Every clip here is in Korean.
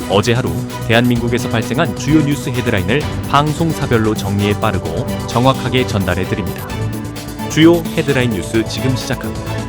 어제 하루 대한민국에서 발생한 주요 뉴스 헤드라인을 방송사별로 정리해 빠르고 정확하게 전달해 드립니다. 주요 헤드라인 뉴스 지금 시작합니다.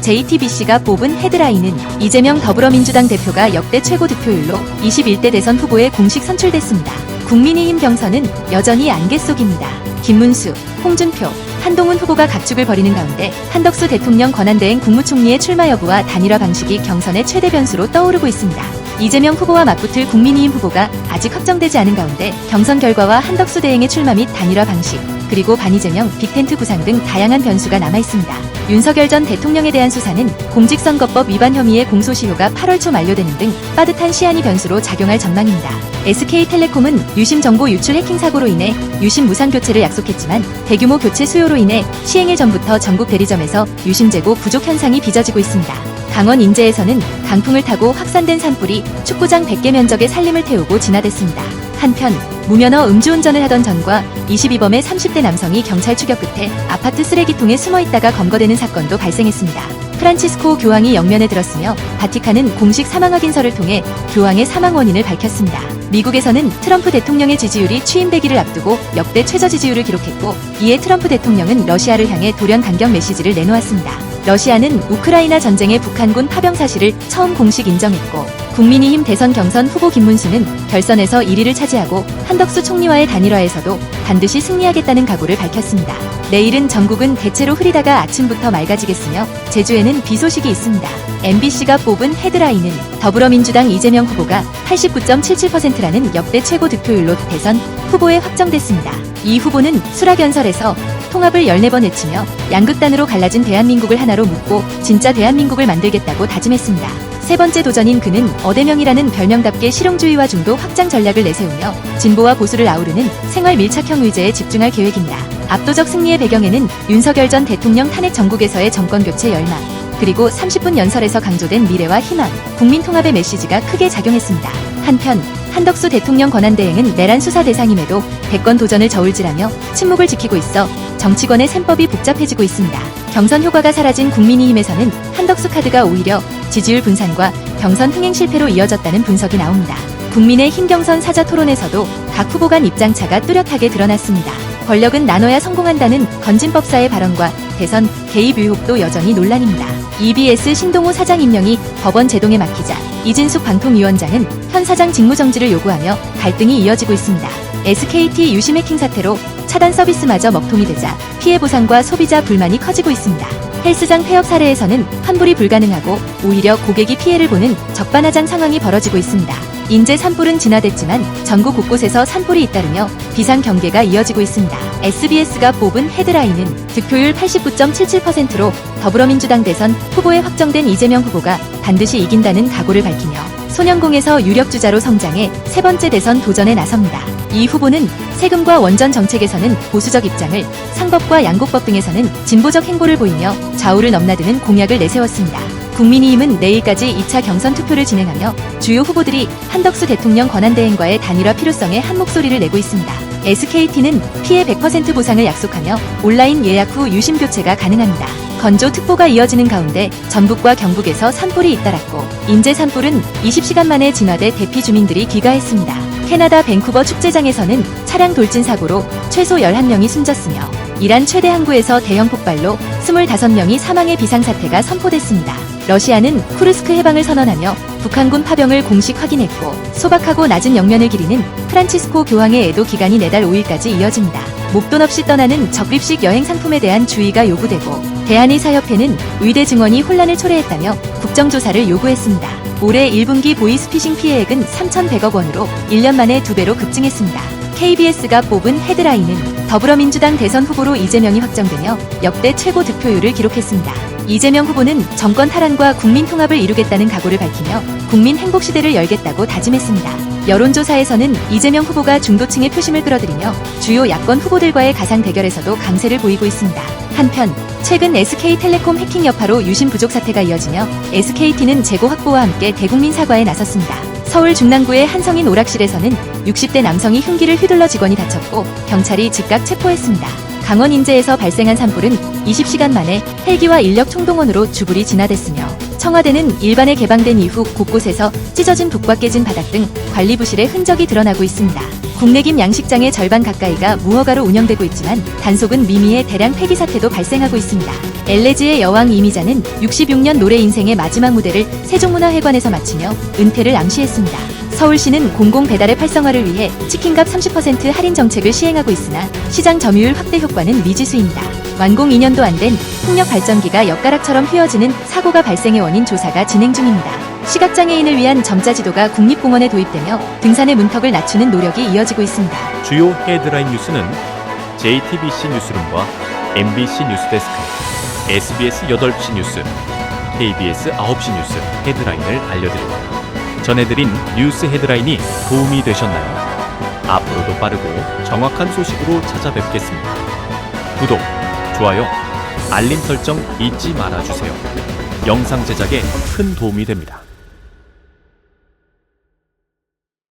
JTBC가 뽑은 헤드라인은 이재명 더불어민주당 대표가 역대 최고 득표율로 21대 대선 후보에 공식 선출됐습니다. 국민의힘 경선은 여전히 안개 속입니다. 김문수, 홍준표, 한동훈 후보가 각축을 벌이는 가운데 한덕수 대통령 권한대행 국무총리의 출마 여부와 단일화 방식이 경선의 최대 변수로 떠오르고 있습니다. 이재명 후보와 맞붙을 국민의힘 후보가 아직 확정되지 않은 가운데 경선 결과와 한덕수 대행의 출마 및 단일화 방식, 그리고 반이재명, 빅텐트 구상 등 다양한 변수가 남아있습니다. 윤석열 전 대통령에 대한 수사는 공직선거법 위반 혐의의 공소시효가 8월 초 만료되는 등 빠듯한 시한이 변수로 작용할 전망입니다. SK텔레콤은 유심 정보 유출 해킹 사고로 인해 유심 무상 교체를 약속했지만 대규모 교체 수요로 인해 시행일 전부터 전국 대리점에서 유심 재고 부족 현상이 빚어지고 있습니다. 강원 인제에서는 강풍을 타고 확산된 산불이 축구장 100개 면적에 산림을 태우고 진화됐습니다. 한편 무면허 음주운전을 하던 전과 22범의 30대 남성이 경찰 추격 끝에 아파트 쓰레기통에 숨어있다가 검거되는 사건도 발생했습니다. 프란치스코 교황이 영면에 들었으며 바티칸은 공식 사망 확인서를 통해 교황의 사망 원인을 밝혔습니다. 미국에서는 트럼프 대통령의 지지율이 취임 100일을 앞두고 역대 최저 지지율을 기록했고, 이에 트럼프 대통령은 러시아를 향해 돌연 강경 메시지를 내놓았습니다. 러시아는 우크라이나 전쟁의 북한군 파병 사실을 처음 공식 인정했고, 국민의힘 대선 경선 후보 김문수는 결선에서 1위를 차지하고 한덕수 총리와의 단일화에서도 반드시 승리하겠다는 각오를 밝혔습니다. 내일은 전국은 대체로 흐리다가 아침부터 맑아지겠으며 제주에는 비 소식이 있습니다. MBC가 뽑은 헤드라인은 더불어민주당 이재명 후보가 89.77%라는 역대 최고 득표율로 대선 후보에 확정됐습니다. 이 후보는 수락연설에서 통합을 14번 외치며 양극단으로 갈라진 대한민국을 하나로 묶고 진짜 대한민국을 만들겠다고 다짐했습니다. 세 번째 도전인 그는 어대명이라는 별명답게 실용주의와 중도 확장 전략을 내세우며 진보와 보수를 아우르는 생활 밀착형 의제에 집중할 계획입니다. 압도적 승리의 배경에는 윤석열 전 대통령 탄핵 전국에서의 정권교체 열망, 그리고 30분 연설에서 강조된 미래와 희망, 국민통합의 메시지가 크게 작용했습니다. 한편 한덕수 대통령 권한대행은 내란 수사 대상임에도 대권 도전을 저울질하며 침묵을 지키고 있어 정치권의 셈법이 복잡해지고 있습니다. 경선 효과가 사라진 국민의힘에서는 한덕수 카드가 오히려 지지율 분산과 경선 흥행 실패로 이어졌다는 분석이 나옵니다. 국민의힘 경선 사자 토론에서도 각 후보 간 입장차가 뚜렷하게 드러났습니다. 권력은 나눠야 성공한다는 건진법사의 발언과 대선 개입 의혹도 여전히 논란입니다. EBS 신동호 사장 임명이 법원 제동에 막히자 이진숙 방통위원장은 현 사장 직무정지를 요구하며 갈등이 이어지고 있습니다. SKT 유심 해킹 사태로 차단 서비스마저 먹통이 되자 피해 보상과 소비자 불만이 커지고 있습니다. 헬스장 폐업 사례에서는 환불이 불가능하고 오히려 고객이 피해를 보는 적반하장 상황이 벌어지고 있습니다. 인제 산불은 진화됐지만 전국 곳곳에서 산불이 잇따르며 비상 경계가 이어지고 있습니다. SBS가 뽑은 헤드라인은 득표율 89.77%로 더불어민주당 대선 후보에 확정된 이재명 후보가 반드시 이긴다는 각오를 밝히며 소년공에서 유력주자로 성장해 세 번째 대선 도전에 나섭니다. 이 후보는 세금과 원전 정책에서는 보수적 입장을, 상법과 양곡법 등에서는 진보적 행보를 보이며 좌우를 넘나드는 공약을 내세웠습니다. 국민의힘은 내일까지 2차 경선 투표를 진행하며 주요 후보들이 한덕수 대통령 권한대행과의 단일화 필요성에 한 목소리를 내고 있습니다. SKT는 피해 100% 보상을 약속하며 온라인 예약 후 유심 교체가 가능합니다. 건조 특보가 이어지는 가운데 전북과 경북에서 산불이 잇따랐고, 인제 산불은 20시간 만에 진화돼 대피 주민들이 귀가했습니다. 캐나다 밴쿠버 축제장에서는 차량 돌진 사고로 최소 11명이 숨졌으며 이란 최대 항구에서 대형 폭발로 25명이 사망의 비상사태가 선포됐습니다. 러시아는 쿠르스크 해방을 선언하며 북한군 파병을 공식 확인했고, 소박하고 낮은 영면을 기리는 프란치스코 교황의 애도 기간이 내달 5일까지 이어집니다. 목돈 없이 떠나는 적립식 여행 상품에 대한 주의가 요구되고, 대한의사협회는 의대 증원이 혼란을 초래했다며 국정조사를 요구했습니다. 올해 1분기 보이스피싱 피해액은 3,100억 원으로 1년 만에 2배로 급증했습니다. KBS가 뽑은 헤드라인은 더불어민주당 대선 후보로 이재명이 확정되며 역대 최고 득표율을 기록했습니다. 이재명 후보는 정권 탈환과 국민 통합을 이루겠다는 각오를 밝히며 국민 행복 시대를 열겠다고 다짐했습니다. 여론조사에서는 이재명 후보가 중도층의 표심을 끌어들이며 주요 야권 후보들과의 가상 대결에서도 강세를 보이고 있습니다. 한편 최근 SK텔레콤 해킹 여파로 유심 부족 사태가 이어지며 SKT는 재고 확보와 함께 대국민 사과에 나섰습니다. 서울 중랑구의 한성인 오락실에서는 60대 남성이 흉기를 휘둘러 직원이 다쳤고 경찰이 즉각 체포했습니다. 강원 인제에서 발생한 산불은 20시간 만에 헬기와 인력 총동원으로 주불이 진화됐으며 청와대는 일반에 개방된 이후 곳곳에서 찢어진 벽과 깨진 바닥 등 관리 부실의 흔적이 드러나고 있습니다. 국내 김 양식장의 절반 가까이가 무허가로 운영되고 있지만 단속은 미미의 대량 폐기 사태도 발생하고 있습니다. 엘레지의 여왕 이미자는 66년 노래 인생의 마지막 무대를 세종문화회관에서 마치며 은퇴를 암시했습니다. 서울시는 공공 배달의 활성화를 위해 치킨값 30% 할인 정책을 시행하고 있으나 시장 점유율 확대 효과는 미지수입니다. 완공 2년도 안 된 풍력 발전기가 엿가락처럼 휘어지는 사고가 발생의 원인 조사가 진행 중입니다. 시각장애인을 위한 점자 지도가 국립공원에 도입되며 등산의 문턱을 낮추는 노력이 이어지고 있습니다. 주요 헤드라인 뉴스는 JTBC 뉴스룸과 MBC 뉴스데스크, SBS 8시 뉴스, KBS 9시 뉴스 헤드라인을 알려드립니다. 전해드린 뉴스 헤드라인이 도움이 되셨나요? 앞으로도 빠르고 정확한 소식으로 찾아뵙겠습니다. 구독, 좋아요, 알림 설정 잊지 말아주세요. 영상 제작에 큰 도움이 됩니다.